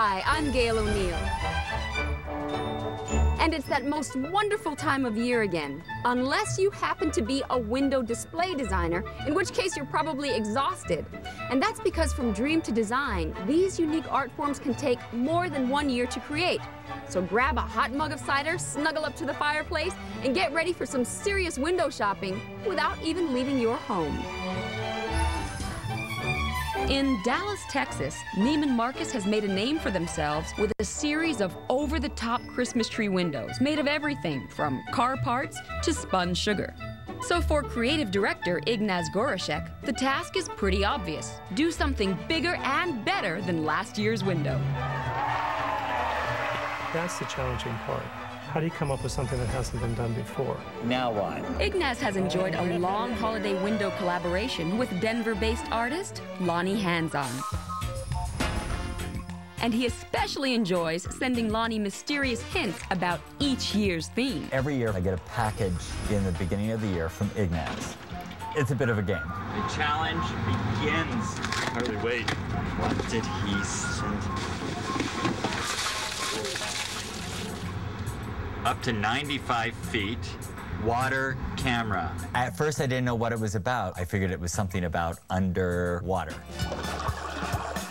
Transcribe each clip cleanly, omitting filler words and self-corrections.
Hi, I'm Gail O'Neill. And it's that most wonderful time of year again, unless you happen to be a window display designer, in which case you're probably exhausted. And that's because from dream to design, these unique art forms can take more than 1 year to create. So grab a hot mug of cider, snuggle up to the fireplace, and get ready for some serious window shopping without even leaving your home. In Dallas, Texas, Neiman Marcus has made a name for themselves with a series of over-the-top Christmas tree windows made of everything from car parts to spun sugar. So for creative director Ignaz Gorischek, the task is pretty obvious. Do something bigger and better than last year's window. That's the challenging part. How do you come up with something that hasn't been done before? Now what? Ignaz has enjoyed a long holiday window collaboration with Denver-based artist Lonnie Hanzon. And he especially enjoys sending Lonnie mysterious hints about each year's theme. Every year I get a package in the beginning of the year from Ignaz. It's a bit of a game. The challenge begins. Hardly wait. What did he send? Up to 95 feet, water camera. At first I didn't know what it was about. I figured it was something about underwater.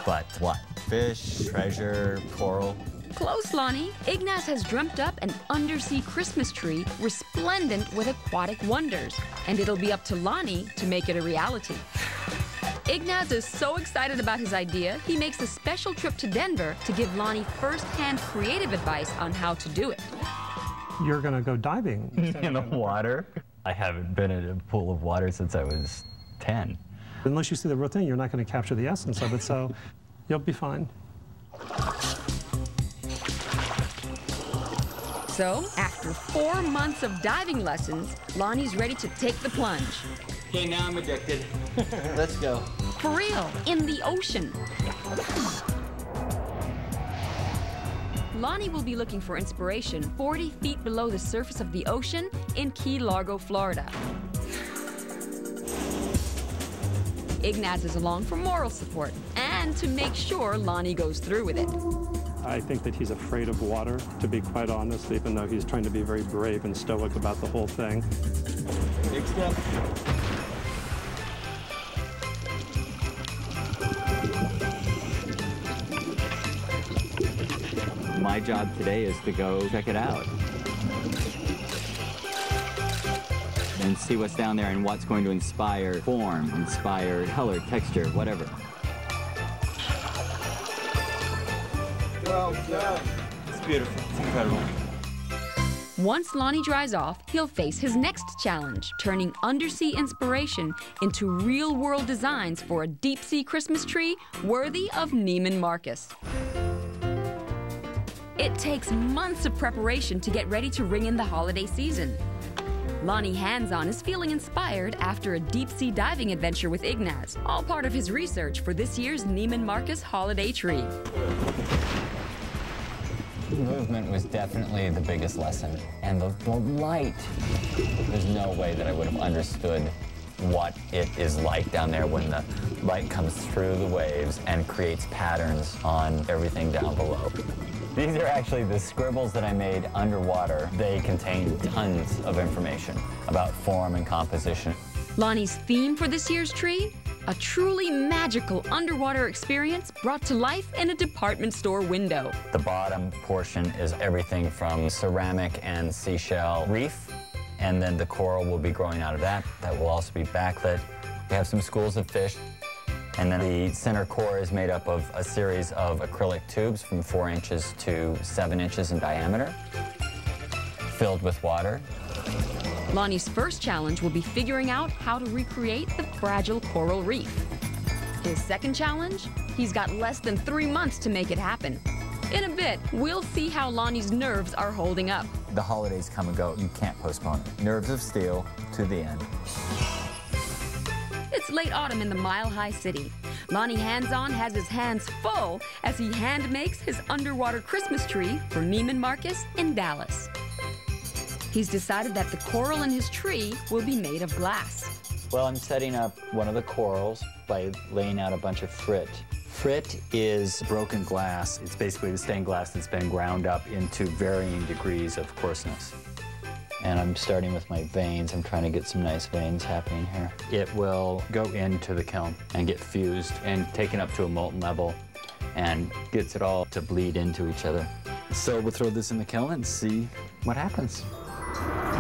But what? Fish, treasure, coral? Close, Lonnie. Ignaz has dreamt up an undersea Christmas tree resplendent with aquatic wonders. And it'll be up to Lonnie to make it a reality. Ignaz is so excited about his idea, he makes a special trip to Denver to give Lonnie first-hand creative advice on how to do it. You're going to go diving. In the water? I haven't been in a pool of water since I was 10. Unless you see the real thing, you're not going to capture the essence of it, so you'll be fine. So, after 4 months of diving lessons, Lonnie's ready to take the plunge. Okay, now I'm addicted. Let's go. For real, in the ocean. Lonnie will be looking for inspiration 40 feet below the surface of the ocean in Key Largo, Florida. Ignaz is along for moral support and to make sure Lonnie goes through with it. I think that he's afraid of water, to be quite honest, even though he's trying to be very brave and stoic about the whole thing. Big step. My job today is to go check it out and see what's down there and what's going to inspire form, inspire color, texture, whatever. Well done. It's beautiful. It's incredible. Once Lonnie dries off, he'll face his next challenge, turning undersea inspiration into real-world designs for a deep-sea Christmas tree worthy of Neiman Marcus. It takes months of preparation to get ready to ring in the holiday season. Lonnie Hanzon is feeling inspired after a deep-sea diving adventure with Ignaz, all part of his research for this year's Neiman Marcus holiday tree. Movement was definitely the biggest lesson. And the light, there's no way that I would have understood what it is like down there when the light comes through the waves and creates patterns on everything down below. These are actually the scribbles that I made underwater. They contain tons of information about form and composition. Lonnie's theme for this year's tree? A truly magical underwater experience brought to life in a department store window. The bottom portion is everything from ceramic and seashell reef, and then the coral will be growing out of that. That will also be backlit. We have some schools of fish. And then the center core is made up of a series of acrylic tubes from 4 inches to 7 inches in diameter, filled with water. Lonnie's first challenge will be figuring out how to recreate the fragile coral reef. His second challenge? He's got less than 3 months to make it happen. In a bit, we'll see how Lonnie's nerves are holding up. The holidays come and go. You can't postpone it. Nerves of steel to the end. It's late autumn in the Mile High City. Lonnie Hanzon has his hands full as he hand makes his underwater Christmas tree for Neiman Marcus in Dallas. He's decided that the coral in his tree will be made of glass. Well, I'm setting up one of the corals by laying out a bunch of frit. Frit is broken glass. It's basically the stained glass that's been ground up into varying degrees of coarseness. And I'm starting with my veins. I'm trying to get some nice veins happening here. It will go into the kiln and get fused and taken up to a molten level and gets it all to bleed into each other. So we'll throw this in the kiln and see what happens.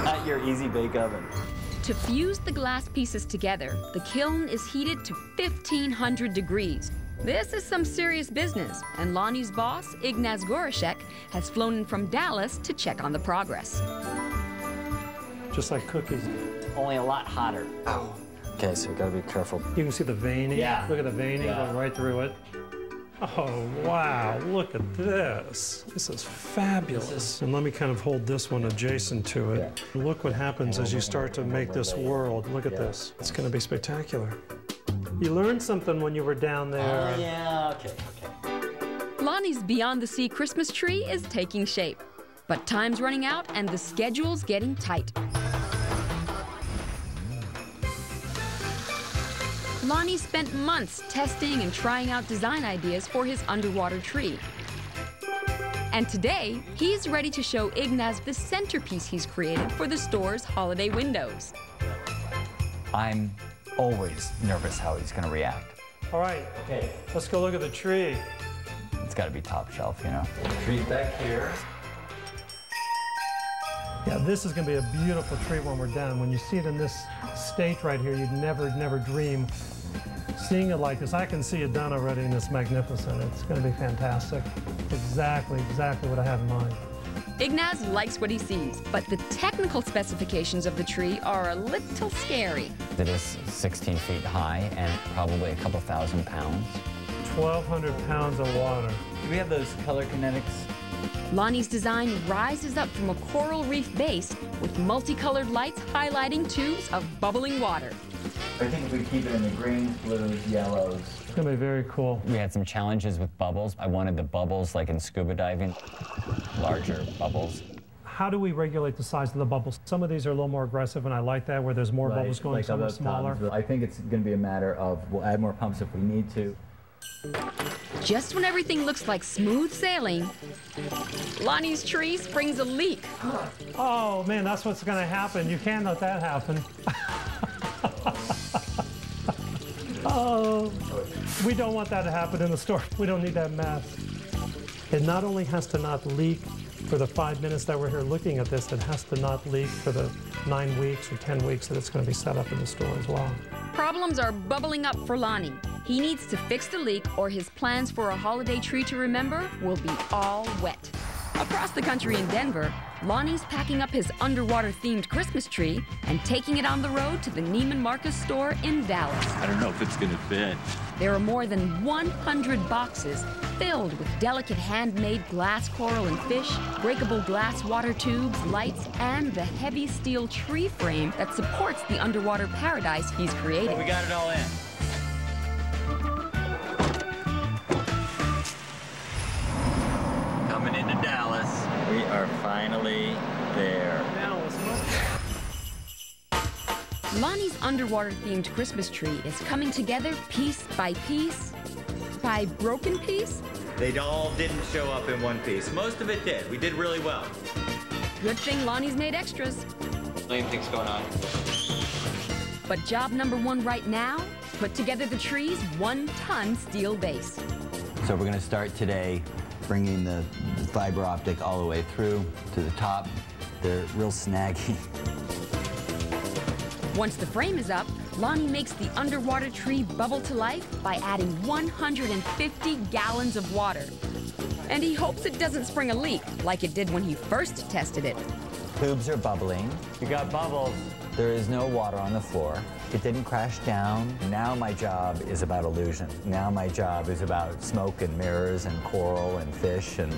At your easy bake oven. To fuse the glass pieces together, the kiln is heated to 1,500 degrees. This is some serious business, and Lonnie's boss, Ignaz Gorischek, has flown in from Dallas to check on the progress. Just like cookies. Only a lot hotter. Ow. Okay, so you gotta be careful. You can see the veining. Yeah. Look at the veining going right through it. Oh, wow, look at this. This is fabulous. And let me kind of hold this one adjacent to it. Yeah. Look what happens as you start to make this world. Look at this. It's gonna be spectacular. You learned something when you were down there. Oh, yeah, okay. Lonnie's Beyond the Sea Christmas tree is taking shape. But time's running out and the schedule's getting tight. Lonnie spent months testing and trying out design ideas for his underwater tree. And today, he's ready to show Ignaz the centerpiece he's created for the store's holiday windows. I'm always nervous how he's gonna react. All right, okay, let's go look at the tree. It's gotta be top shelf, you know. Tree back here. Yeah, this is gonna be a beautiful tree when we're done. When you see it in this state right here, you'd never dream seeing it like this. I can see it done already and it's magnificent. It's gonna be fantastic. Exactly what I have in mind. Ignaz likes what he sees, but the technical specifications of the tree are a little scary. It is 16 feet high and probably a couple thousand pounds. 1,200 pounds of water. Do we have those color kinetics? Lonnie's design rises up from a coral reef base with multicolored lights highlighting tubes of bubbling water. I think if we keep it in the greens, blues, yellows. It's gonna be very cool. We had some challenges with bubbles. I wanted the bubbles like in scuba diving, larger bubbles. How do we regulate the size of the bubbles? Some of these are a little more aggressive, and I like that, where there's more bubbles going, some are smaller. I think it's going to be a matter of we'll add more pumps if we need to. Just when everything looks like smooth sailing, Lonnie's tree springs a leak. Oh, man, that's what's going to happen. You can't let that happen. Oh, we don't want that to happen in the store. We don't need that mess. It not only has to not leak for the 5 minutes that we're here looking at this, it has to not leak for the 9 weeks or 10 weeks that it's going to be set up in the store as well. Problems are bubbling up for Lonnie. He needs to fix the leak or his plans for a holiday tree to remember will be all wet. Across the country in Denver, Lonnie's packing up his underwater-themed Christmas tree and taking it on the road to the Neiman Marcus store in Dallas. I don't know if it's going to fit. There are more than 100 boxes filled with delicate handmade glass coral and fish, breakable glass water tubes, lights, and the heavy steel tree frame that supports the underwater paradise he's created. We got it all in. Coming into Dallas. We are finally there. Lonnie's underwater-themed Christmas tree is coming together piece by piece, by broken piece. They all didn't show up in one piece. Most of it did. We did really well. Good thing Lonnie's made extras. Million things going on. But job number one right now, put together the tree's 1-ton steel base. So we're going to start today bringing the fiber optic all the way through to the top. They're real snaggy. Once the frame is up, Lonnie makes the underwater tree bubble to life by adding 150 gallons of water. And he hopes it doesn't spring a leak like it did when he first tested it. Tubes are bubbling. We got bubbles. There is no water on the floor. It didn't crash down. Now my job is about illusion. Now my job is about smoke and mirrors and coral and fish and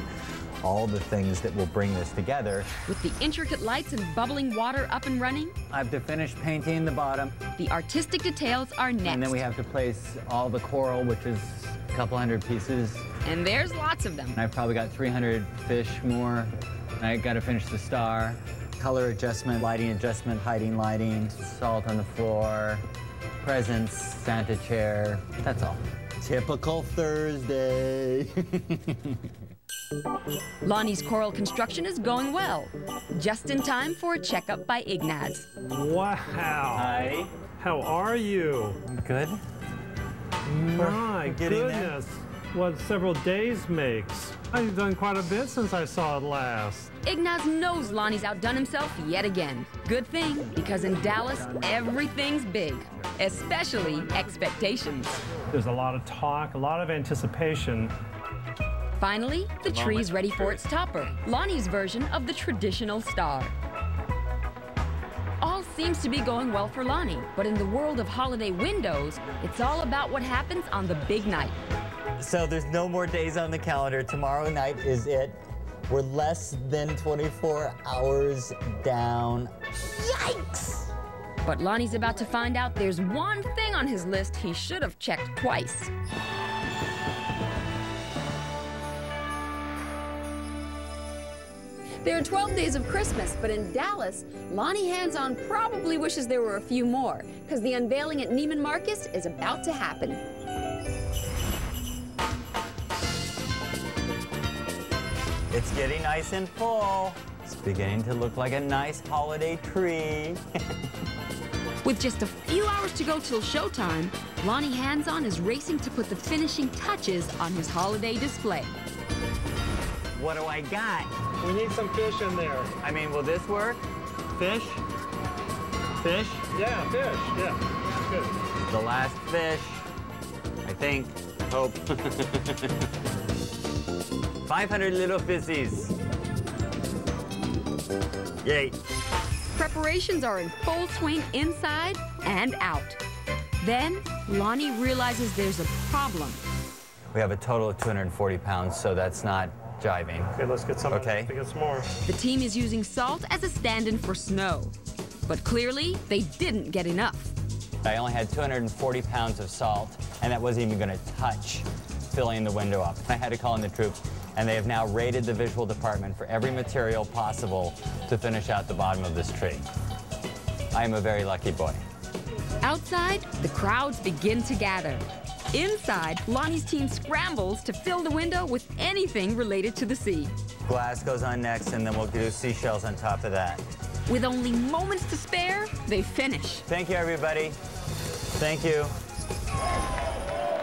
all the things that will bring this together. With the intricate lights and bubbling water up and running, I have to finish painting the bottom. The artistic details are next. And then we have to place all the coral, which is a couple hundred pieces. And there's lots of them. And I've probably got 300 fish more. I got to finish the star. Color adjustment, lighting adjustment, hiding lighting, salt on the floor, presents, Santa chair, that's all. Typical Thursday. Lonnie's coral construction is going well. Just in time for a checkup by Ignaz. Wow. Hi. How are you? Good. My getting there. goodness. What several days makes. You've done quite a bit since I saw it last. Ignaz knows Lonnie's outdone himself yet again. Good thing, because in Dallas, everything's big, especially expectations. There's a lot of talk, a lot of anticipation. Finally, the tree's ready for its topper, Lonnie's version of the traditional star. All seems to be going well for Lonnie, but in the world of holiday windows, it's all about what happens on the big night. So there's no more days on the calendar. Tomorrow night is it. We're less than 24 hours down. Yikes! But Lonnie's about to find out there's one thing on his list he should have checked twice. There are 12 days of Christmas, but in Dallas, Lonnie Hanzon probably wishes there were a few more, because the unveiling at Neiman Marcus is about to happen. It's getting nice and full. It's beginning to look like a nice holiday tree. With just a few hours to go till showtime, Lonnie Hanzon is racing to put the finishing touches on his holiday display. What do I got? We need some fish in there. I mean, will this work? Fish? Fish? Yeah, fish. Yeah, good. The last fish. I think. Hope. 500 little fissies. Yay. Preparations are in full swing inside and out. Then, Lonnie realizes there's a problem. We have a total of 240 pounds, so that's not jiving. Okay, let's get some. Okay. Get some more. The team is using salt as a stand-in for snow. But clearly, they didn't get enough. I only had 240 pounds of salt, and that wasn't even going to touch filling the window up. I had to call in the troops, and they have now raided the visual department for every material possible to finish out the bottom of this tree. I am a very lucky boy. Outside, the crowds begin to gather. Inside, Lonnie's team scrambles to fill the window with anything related to the sea. Glass goes on next, and then we'll do seashells on top of that. With only moments to spare, they finish. Thank you, everybody. Thank you.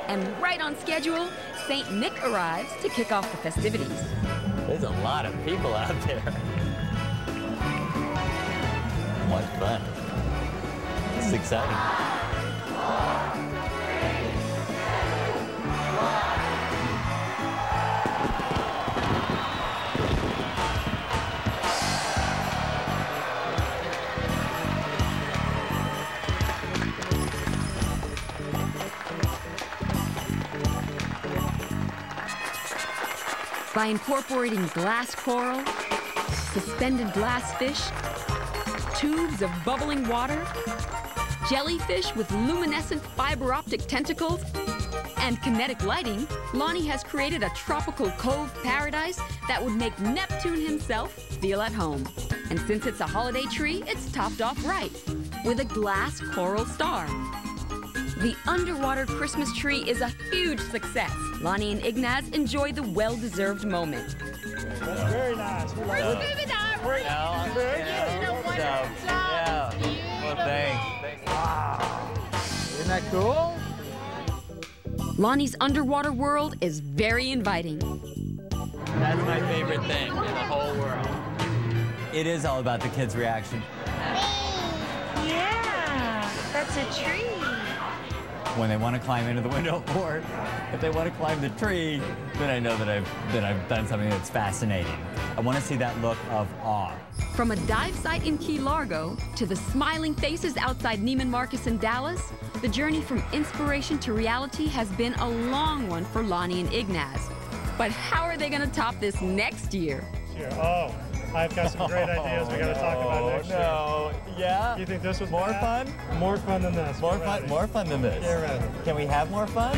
And right on schedule, St. Nick arrives to kick off the festivities. There's a lot of people out there. What fun. This is exciting. By incorporating glass coral, suspended glass fish, tubes of bubbling water, jellyfish with luminescent fiber optic tentacles, and kinetic lighting, Lonnie has created a tropical cove paradise that would make Neptune himself feel at home. And since it's a holiday tree, it's topped off right, with a glass coral star. The underwater Christmas tree is a huge success. Lonnie and Ignaz enjoy the well-deserved moment. That's very nice. We like it. Baby dog. Yeah. Well, thanks. Wow. Isn't that cool? Lonnie's underwater world is very inviting. That's my favorite thing in the whole world. It is all about the kids' reaction. Yeah, that's a tree. When they want to climb into the window, or if they want to climb the tree, then I know that I've done something that's fascinating. I want to see that look of awe. From a dive site in Key Largo to the smiling faces outside Neiman Marcus in Dallas, the journey from inspiration to reality has been a long one for Lonnie and Ignaz. But how are they going to top this next year? Oh, I've got some great ideas we got to talk about next year. No, yeah. You think this was more bad? fun? More fun than this. More fun than this. Get ready. Can we have more fun?